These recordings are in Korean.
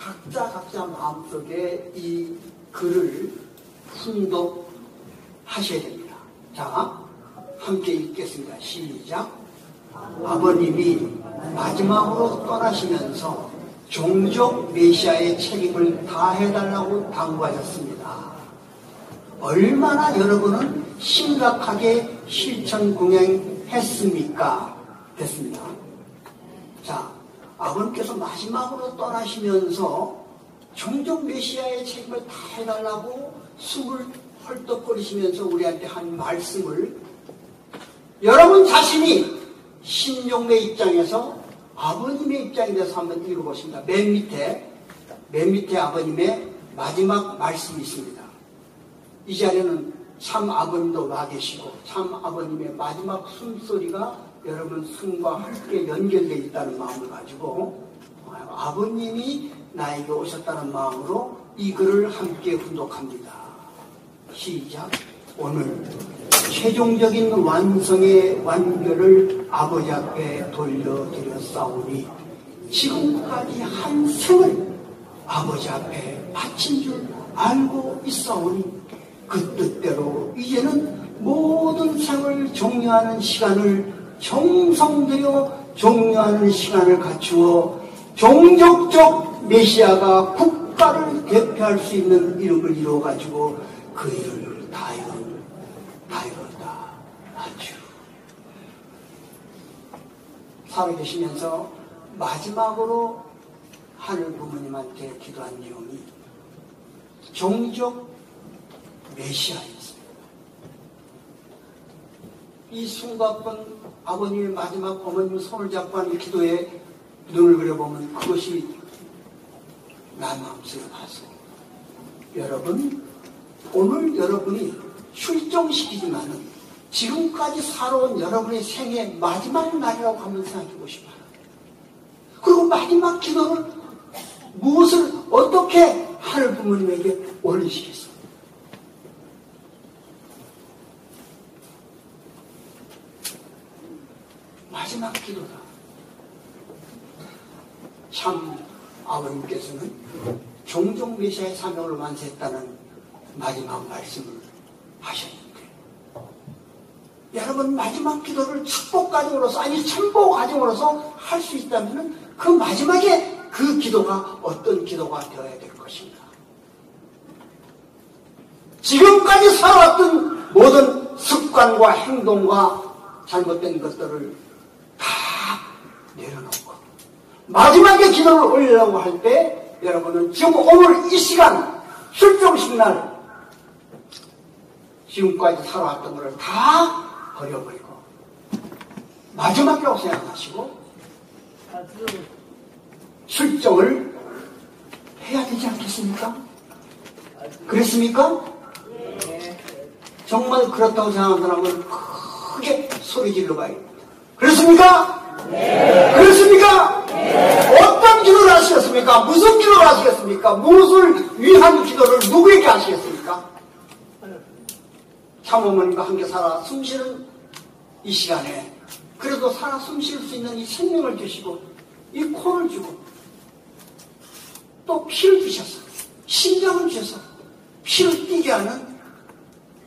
각자 마음속에 이 글을 훈독하셔야 됩니다. 자, 함께 읽겠습니다. 시작. 아버님이 마지막으로 떠나시면서 종족 메시아의 책임을 다해달라고 당부하셨습니다. 얼마나 여러분은 심각하게 실천 공행했습니까? 됐습니다. 자, 아버님께서 마지막으로 떠나시면서 종족 메시아의 책임을 다해달라고 숨을 헐떡거리시면서 우리한테 한 말씀을 여러분 자신이 신용의 입장에서 아버님의 입장에 대해서 한번 읽어보십니다. 맨 밑에 아버님의 마지막 말씀이 있습니다. 이 자리에는 참 아버님도 와 계시고 참 아버님의 마지막 숨소리가 여러분 숨과 함께 연결되어 있다는 마음을 가지고 아버님이 나에게 오셨다는 마음으로 이 글을 함께 훈독합니다. 시작. 오늘 최종적인 완성의 완결을 아버지 앞에 돌려드렸사오니 지금까지 한 생을 아버지 앞에 바친 줄 알고 있사오니 그 뜻대로 이제는 모든 생을 종료하는 시간을 정성들여 종료하는 시간을 갖추어 종족적 메시아가 국가를 대표할 수 있는 이름을 이루어가지고 그 일을 다이었다. 아주 살아계시면서 마지막으로 하늘 부모님한테 기도한 내용이 종족 메시아였습니다. 이 숨가쁜 아버님의 마지막 어머님 손을 잡고 하는 기도에 눈을 그려보면 그것이 나 마음속에 와서 여러분 오늘 여러분이 출정식이지만은 지금까지 살아온 여러분의 생의 마지막 날이라고 한번 생각해 보시기 바랍니다. 그리고 마지막 기도를 무엇을 어떻게 하늘 부모님에게 올리시겠습니까? 마지막 기도다. 참 아버님께서는 종종 메시아의 사명을 완수했다는 마지막 말씀을 하셨는데 여러분 마지막 기도를 축복 과정으로서 아니 천복 과정으로서 할 수 있다면 그 마지막에 그 기도가 어떤 기도가 되어야 될 것인가. 지금까지 살아왔던 모든 습관과 행동과 잘못된 것들을 다 내려놓고 마지막에 기도를 올리려고 할 때 여러분은 지금 오늘 이 시간 출정식 날 지금까지 살아왔던 것을 다 버려버리고 마지막이라고 생각하시고 출정을 해야 되지 않겠습니까? 그렇습니까? 정말 그렇다고 생각하는 사람은 크게 소리 질러봐요. 그렇습니까? 그렇습니까? 어떤 기도를 하시겠습니까? 무슨 기도를 하시겠습니까? 무엇을 위한 기도를 누구에게 하시겠습니까? 참어머님과 함께 살아 숨쉬는 이 시간에 그래도 살아 숨쉴 수 있는 이 생명을 주시고 이 코를 주고 또 피를 주셔서 심장을 주셔서 피를 뛰게 하는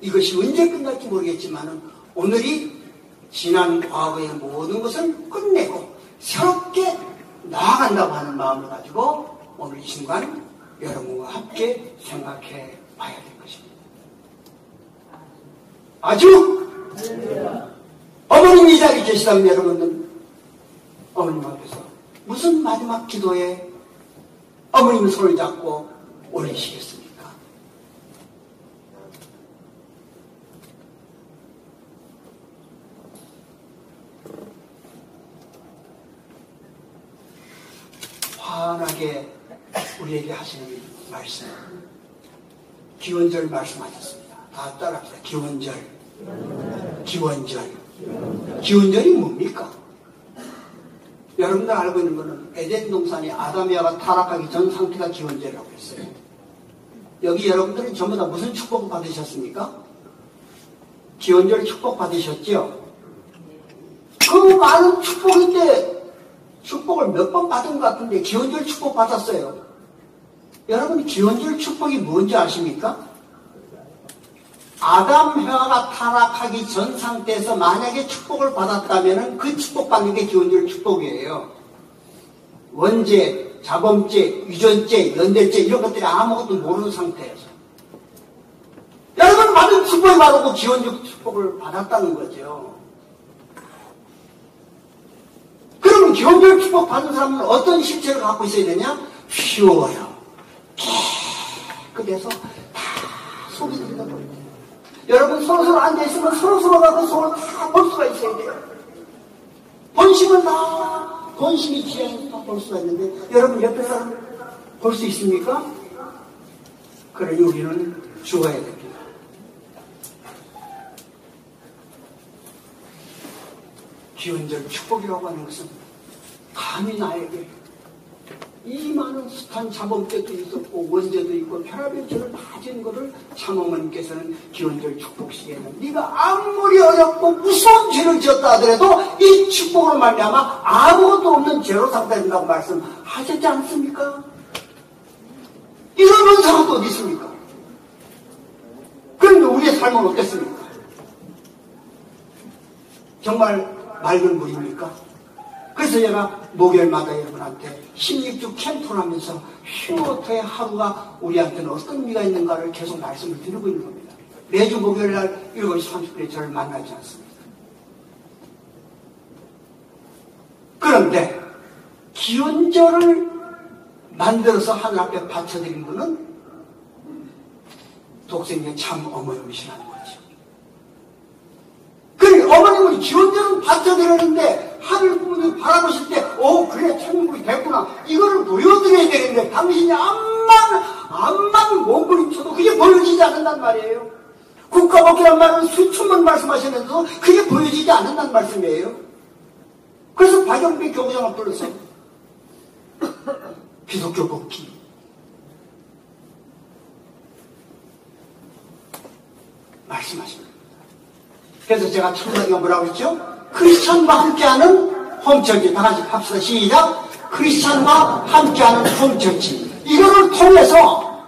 이것이 언제 끝날지 모르겠지만 오늘이 지난 과거의 모든 것을 끝내고 새롭게 나아간다고 하는 마음을 가지고 오늘 이 순간 여러분과 함께 생각해 봐야 될 것입니다. 아주 어머님 이 자리에 계시다면 여러분은 어머님 앞에서 무슨 마지막 기도에 어머님 손을 잡고 올리시겠습니까? 환하게 우리에게 하시는 말씀 기원절 말씀하셨습니다. 다 따라합시다. 기원절이 뭡니까? 여러분들 알고 있는 것은 에덴 동산이 아담이아가 타락하기 전 상태가 기원절이라고 했어요. 여기 여러분들은 전부 다 무슨 축복을 받으셨습니까? 기원절 축복 받으셨죠? 그 많은 축복인데 축복을 몇 번 받은 것 같은데 기원절 축복 받았어요. 여러분, 기원절 축복이 뭔지 아십니까? 아담, 해와가 타락하기 전 상태에서 만약에 축복을 받았다면 그 축복받는 게 기원절 축복이에요. 원죄, 자범죄, 유전죄, 연대죄 이런 것들이 아무것도 모르는 상태에서 여러분 받은 축복이 바로 그 기원적 축복을 받았다는 거죠. 그럼 기원적 축복 받은 사람은 어떤 실체를 갖고 있어야 되냐? 쉬워요. 깨끗해서 다 속이 들려버려요. 여러분 서로서로 앉아있으면 서로서로가 그 속을 다 볼 수가 있어야 돼요. 본심은 다 본심이 지향해서 다 볼 수가 있는데 여러분 옆에 사람 볼 수 있습니까? 그러니 우리는 죽어야 됩니다. 기원절 축복이라고 하는 것은 감히 나에게 이 많은 숱한 자범죄도 있었고 원죄도 있고 혈압의 죄를 다 지은 것을 참어머님께서는 기원절 축복 시기에는 네가 아무리 어렵고 무서운 죄를 지었다 하더라도 이 축복으로 말미암아 아무것도 없는 죄로 상대된다고 말씀하셨지 않습니까? 이런 은사가 또 어디 있습니까? 그런데 우리의 삶은 어땠습니까? 정말 맑은 물입니까? 그래서 제가 목요일마다 여러분한테 16주 캠프를 하면서 휴어터의 하루가 우리한테는 어떤 의미가 있는가를 계속 말씀을 드리고 있는 겁니다. 매주 목요일날 7시 30분에 저를 만나지 않습니다. 그런데 기원절을 만들어서 하늘 앞에 바쳐드린 분은 독생의 참 어머님이시라는 거죠. 그러니까 어머님은 기원절은 바쳐드렸는데 하늘 부모님 바라보실 때 그래 천국이 됐구나 이거를 보여드려야 되는데 당신이 암만 몸부림쳐도 그게 보여지지 않는단 말이에요. 국가복귀란 말은 수천 번 말씀하셨는데도 그게 보여지지 않는단 말씀이에요. 그래서 박영배 교구장을 불러서 기독교 복귀 말씀하십니다. 그래서 제가 청소기가 뭐라고 했죠? 크리스찬과 함께하는 홈처치. 다 같이 합시다. 시작. 크리스찬과 함께하는 홈처치. 이거를 통해서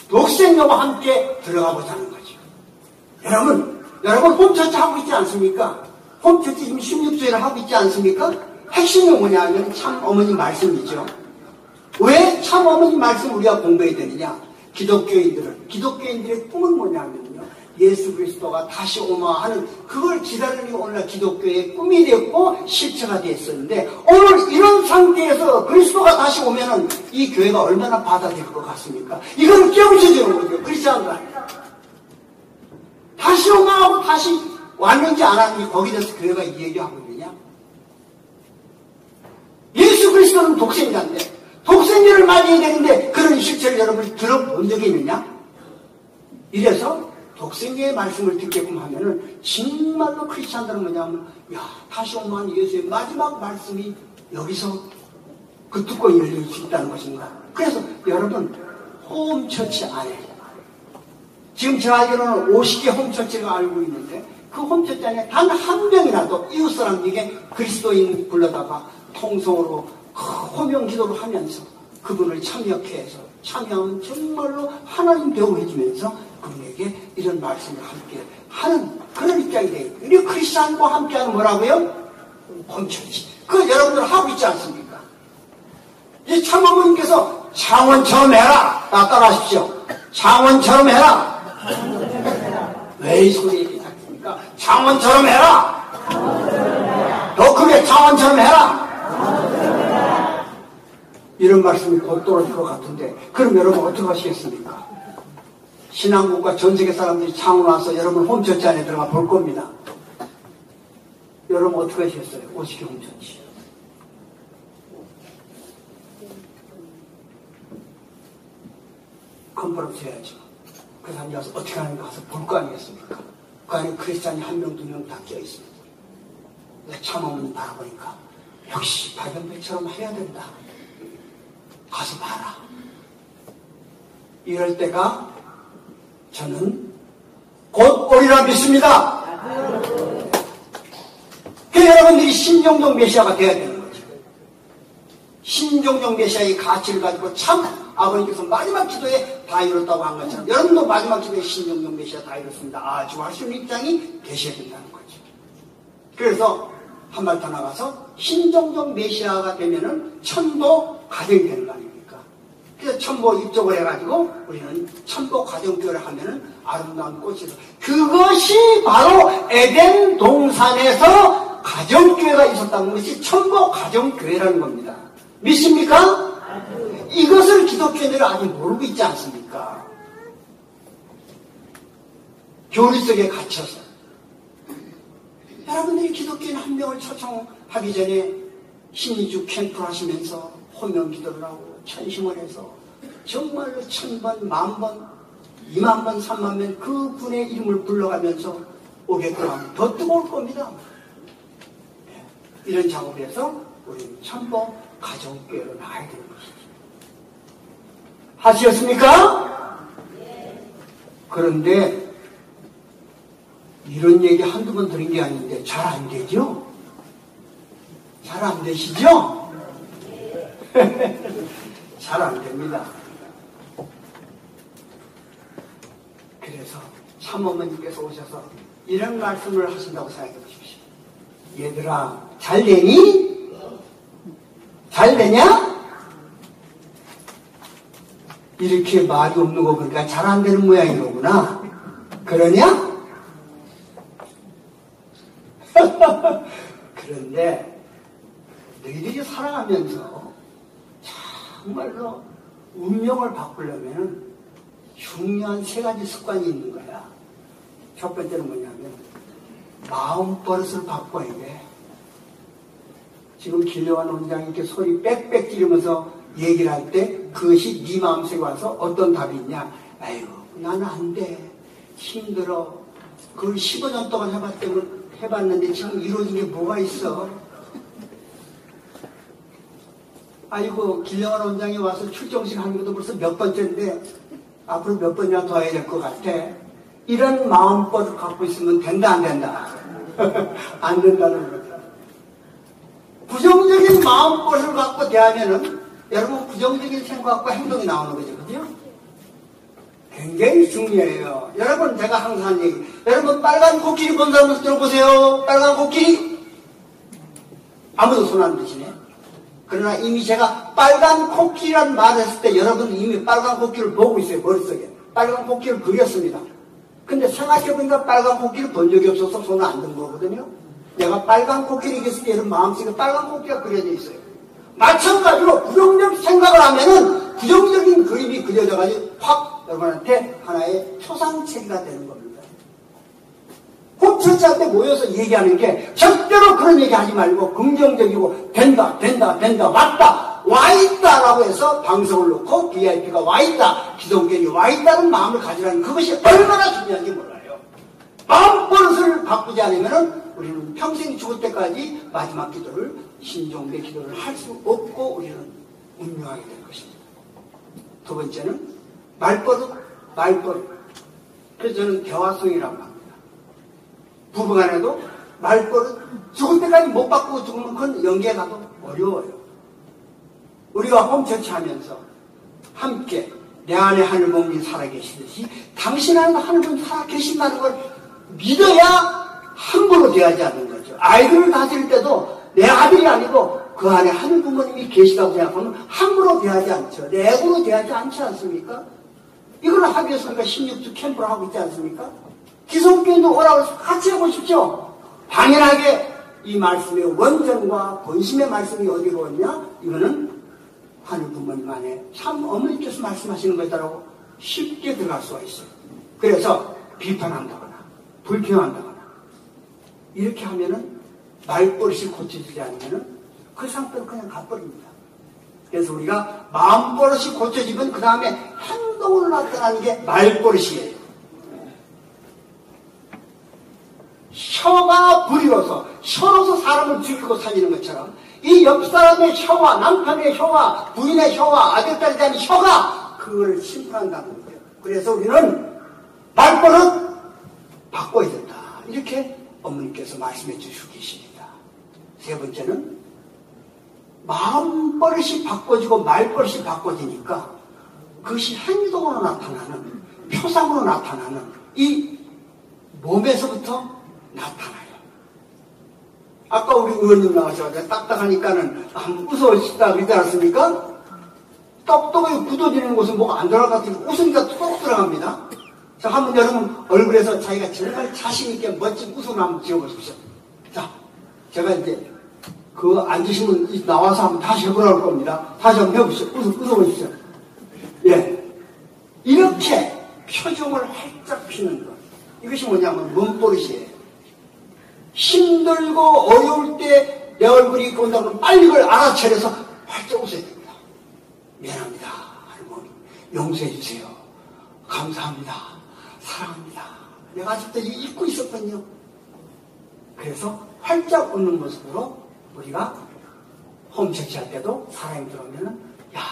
독생녀와 함께 들어가 보자는 거죠. 여러분 홈처치 하고 있지 않습니까? 홈처치 지금 16주일을 하고 있지 않습니까? 핵심이 뭐냐면 참 어머니 말씀이죠. 왜 참 어머니 말씀 우리가 공부해야 되느냐? 기독교인들의 꿈은 뭐냐면요. 예수 그리스도가 다시 오마 하는 그걸 기다리는 게 오늘날 기독교의 꿈이 되었고 실체가 되었었는데 오늘 이런 상태에서 그리스도가 다시 오면은 이 교회가 얼마나 받아들일 것 같습니까? 이걸 깨우쳐주는 거죠. 크리스찬들 다시 오마 하고 다시 왔는지 안 왔는지 거기에 대해서 교회가 이 얘기하고 있느냐? 예수 그리스도는 독생자인데 독생자를 맞이해야 되는데 그런 실체를 여러분이 들어본 적이 있느냐? 이래서 독생자의 말씀을 듣게끔 하면은 정말로 크리스찬들은 뭐냐면 다시 오면 예수의 마지막 말씀이 여기서 그 뚜껑이 열릴 수 있다는 것인가. 그래서 여러분 홈처치 안에 지금 제 알기로는 50개 홈처치가 알고 있는데 그 홈처치 안에 단 한 명이라도 이웃사람에게 그리스도인 불러다가 통성으로 호명 기도를 하면서 그분을 참여하면 정말로 하나님 배우해주면서 그분에게 이런 말씀을 함께 하는 그런 입장이 되어 있고, 우리 크리스찬과 함께하는 뭐라고요? 홈처치. 그거 여러분들 하고 있지 않습니까? 이 참어머님께서 창원처럼 해라. 따라하십시오. 창원처럼 해라. 왜 이 소리 얘기 작습니까? 창원처럼 해라. 더 크게 창원처럼 해라. 이런 말씀이 곧 떨어질 것 같은데 그럼 여러분 어떻게 하시겠습니까? 신앙국과 전세계 사람들이 창원 와서 여러분 홈처치 안에 들어가 볼 겁니다. 여러분 어떻게 하시겠어요? 50개 홈처치. 컨퍼런스 해야죠. 그 사람이 와서 어떻게 하는가 가서 볼 거 아니겠습니까? 그 안에 크리스찬이 한 명, 두 명 다 껴있습니다. 참어머니 바라보니까 역시 박연배처럼 해야 된다. 가서 봐라. 이럴 때가 저는 곧 오리라 믿습니다. 그 여러분들이 신정동 메시아가 되어야 되는 거죠. 신종종 메시아의 가치를 가지고 참 아버님께서 마지막 기도에 다 이뤘다고 한 것처럼 여러분도 마지막 기도에 신종종 메시아 다 이뤘습니다. 아주 하시는 입장이 되셔야 된다는 거죠. 그래서 한 발 더 나가서 신종종 메시아가 되면은 천보 가정이 되는 거 아닙니까? 그래서 천보 입적을 해가지고 우리는 천보 가정교회를 하면은 아름다운 꽃이 있어. 그것이 바로 에덴 동산에서 가정교회가 있었다는 것이 천보 가정교회라는 겁니다. 믿습니까? 이것을 기독교인들은 아직 모르고 있지 않습니까? 교리 속에 갇혀서. 여러분들이 기독교인 한 명을 초청하기 전에 신의주 캠프를 하시면서 호명 기도를 하고 천심을 해서 정말로 1000번, 10,000번, 20,000번, 30,000번 그 분의 이름을 불러가면서 오겠다 하면 더 뜨거울 겁니다. 이런 작업을 해서 우리는 천보 가정교회로 나아야 되는 것이죠. 하시었습니까? 그런데 이런 얘기 한두 번 들은 게 아닌데 잘 안 되죠? 잘 안 되시죠? 잘 안 됩니다. 그래서 참어머니께서 오셔서 이런 말씀을 하신다고 생각해 보십시오. 얘들아, 잘 되니? 잘 되냐? 이렇게 말이 없는 거 보니까 잘 안 되는 모양이로구나. 그러냐? 그런데 너희들이 살아가면서 정말로 운명을 바꾸려면 중요한 3가지 습관이 있는 거야. 첫 번째는 뭐냐면 마음버릇을 바꿔야 돼. 지금 길려한 원장이 이렇게 소리 빽빽 지르면서 얘기를 할 때 그것이 네 마음속에 와서 어떤 답이 있냐. 아이고 나는 안 돼. 힘들어. 그걸 15년 동안 해봤는데 지금 이루어진 게 뭐가 있어. 아이고 길려한 원장이 와서 출정식 하는 것도 벌써 몇 번째인데 앞으로 몇 번이나 더 해야 될 것 같아. 이런 마음버릇 갖고 있으면 된다 안 된다? 안 된다는 거죠. 부정적인 마음버릇을 갖고 대하면은 여러분 부정적인 생각과 행동이 나오는 거죠. 그죠? 굉장히 중요해요. 여러분 제가 항상 하는 얘기. 여러분 빨간 코끼리 본 사람 들어보세요. 빨간 코끼리. 아무도 손 안 드시네. 그러나 이미 제가 빨간 코끼리란 말을 했을 때 여러분은 이미 빨간 코끼리를 보고 있어요. 머릿속에. 빨간 코끼리를 그렸습니다. 근데 생각해보니까 빨간 코끼리를 본 적이 없어서 손을 안 든 거거든요. 내가 빨간 코끼리 얘기했을 때 여러분 마음속에 빨간 코끼리가 그려져 있어요. 마찬가지로 부정적 생각을 하면은 부정적인 그림이 그려져가지고 확 여러분한테 하나의 초상체계가 되는 겁니다. 홈처치한테 모여서 얘기하는 게 절대로 그런 얘기 하지 말고 긍정적이고 된다 맞다 와있다 라고 해서 방송을 놓고 VIP가 와있다 기독교인이 와있다는 마음을 가지라는 그것이 얼마나 중요한지 몰라요. 마음버릇을 바꾸지 않으면 우리는 평생 죽을 때까지 마지막 기도를 신종대 기도를 할 수 없고 우리는 운명하게 될 것입니다. 두 번째는 말버릇. 그래서 저는 대화성이라고 합니다. 부부간에도 말버릇 죽을 때까지 못 바꾸고 죽으면 그건 연계에 가도 어려워요. 우리가 홈처치 하면서 함께 내 안에 하늘분이 살아계시듯이 당신 안에 하늘분이 살아계신다는 걸 믿어야 함부로 대하지 않는 거죠. 아이들을 다스릴 때도 내 아들이 아니고 그 안에 하늘 부모님이 계시다고 생각하면 함부로 대하지 않죠. 내 애고로 대하지 않지 않습니까? 이걸 하기 위해서 우리가 16주 캠프를 하고 있지 않습니까? 기성교인도 오라고 해서 같이 해보십시오. 당연하게 이 말씀의 원전과 본심의 말씀이 어디로 왔냐? 이거는 하늘 부모님 안에 참 어머니께서 말씀하시는 거다라고 쉽게 들어갈 수가 있어요. 그래서 비판한다거나 불평한다거나 이렇게 하면은 말버릇이 고쳐지지 않으면은 그 상태로 그냥 가버립니다. 그래서 우리가 마음버릇이 고쳐지면 그 다음에 행동으로 나타나는 게 말버릇이에요. 혀가 부리워서 혀로서 사람을 죽이고 살리는 것처럼 이 옆사람의 혀와 남편의 혀와 부인의 혀와 아들딸에 대한 혀가 그걸 심판한다는 거예요. 그래서 우리는 말버릇 바꿔야 된다. 이렇게 어머니께서 말씀해 주시고 계십니다. 세 번째는 마음버릇이 바꿔지고 말버릇이 바꿔지니까 그것이 행동으로 나타나는, 표상으로 나타나는 이 몸에서부터 나타나요. 아까 우리 의원님 나와서 딱딱하니까는 한번 웃어보시다 그러지 않았습니까? 똑똑하게 굳어지는 곳은 뭐가 안 들어갈 것 같으니까 웃으니까 쏙 들어갑니다. 자, 한번 여러분 얼굴에서 자기가 정말 자신있게 멋진 웃음을 한번 지어보십시오. 자, 제가 이제 그 앉으신 분 나와서 한번 다시 해보라고 할 겁니다. 다시 한번 해보십시오. 웃어보십시오. 예. 이렇게 표정을 활짝 피는 것. 이것이 뭐냐면 몸버릇이에요. 힘들고 어려울 때 내 얼굴이 본다면 빨리 그걸 알아차려서 활짝 웃어야 됩니다. 미안합니다. 할머니. 용서해주세요. 감사합니다. 사랑합니다. 내가 아직도 잊고 있었거든요. 그래서 활짝 웃는 모습으로 우리가 홈처치할 때도 사람이 들어오면은, 야,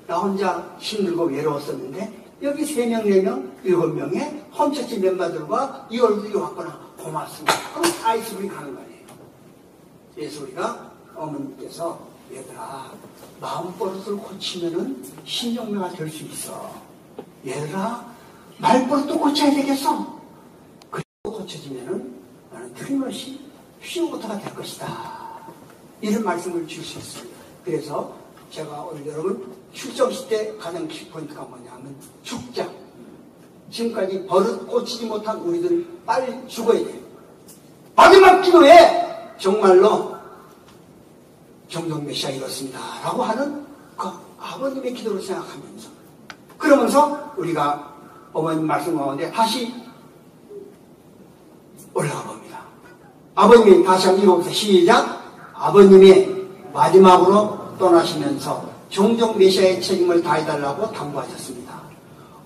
나 혼자 힘들고 외로웠었는데 여기 3명, 4명, 7명의 홈처치 멤버들과 이 얼굴이 왔구나. 고맙습니다. 그럼 아이스브리 가는 거예요. 그래서 우리가 어머니께서 얘들아, 마음버릇을 고치면은 신정매가 될 수 있어. 얘들아, 말버릇도 고쳐야 되겠어. 그리고 고쳐지면은 나는 틀림없이 휘우부터가 될 것이다. 이런 말씀을 줄 수 있습니다. 그래서 제가 오늘 여러분 출정식 때 가장 키포인트가 뭐냐면 죽자. 지금까지 버릇 고치지 못한 우리들 빨리 죽어야 돼요. 마지막 기도에 정말로 정정 메시아 이렇습니다 라고 하는 그 아버님의 기도를 생각하면서, 그러면서 우리가 어머님 말씀 가운데 다시 올라가 봅니다. 아버님이 다시 한번 읽어보세요. 시작. 아버님이 마지막으로 떠나시면서 종종 메시아의 책임을 다해달라고 당부하셨습니다.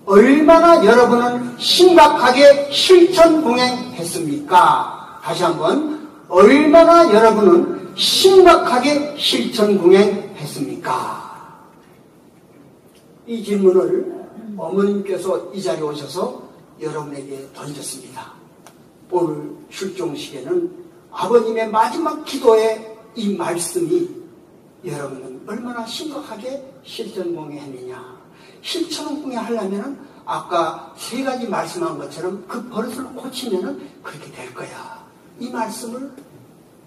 얼마나 여러분은 심각하게 실천 공행했습니까? 다시 한번, 얼마나 여러분은 심각하게 실천 공행했습니까? 이 질문을 어머님께서 이 자리에 오셔서 여러분에게 던졌습니다. 오늘 출종식에는 아버님의 마지막 기도의 이 말씀이 여러분은 얼마나 심각하게 실천 공행했느냐. 실천 공행하려면 아까 3가지 말씀한 것처럼 그 버릇을 고치면 그렇게 될 거야. 이 말씀을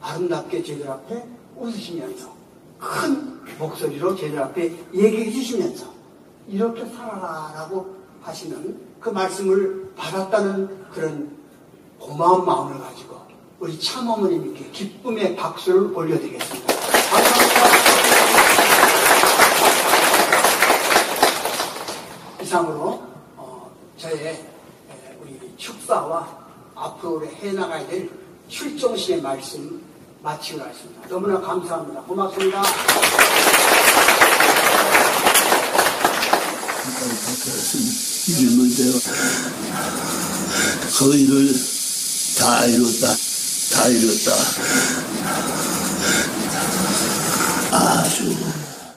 아름답게 저희들 앞에 웃으시면서 큰 목소리로 저희들 앞에 얘기해 주시면서 이렇게 살아라라고 하시는 그 말씀을 받았다는 그런 고마운 마음을 가지고 우리 참어머님께 기쁨의 박수를 올려드리겠습니다. 감사합니다. 이상으로 저의 우리 축사와 앞으로 해나가야 될 출정식의 말씀 마치고 가겠습니다. 너무나 감사합니다. 고맙습니다. 질문대로 그 일을 다 이뤘다. 아주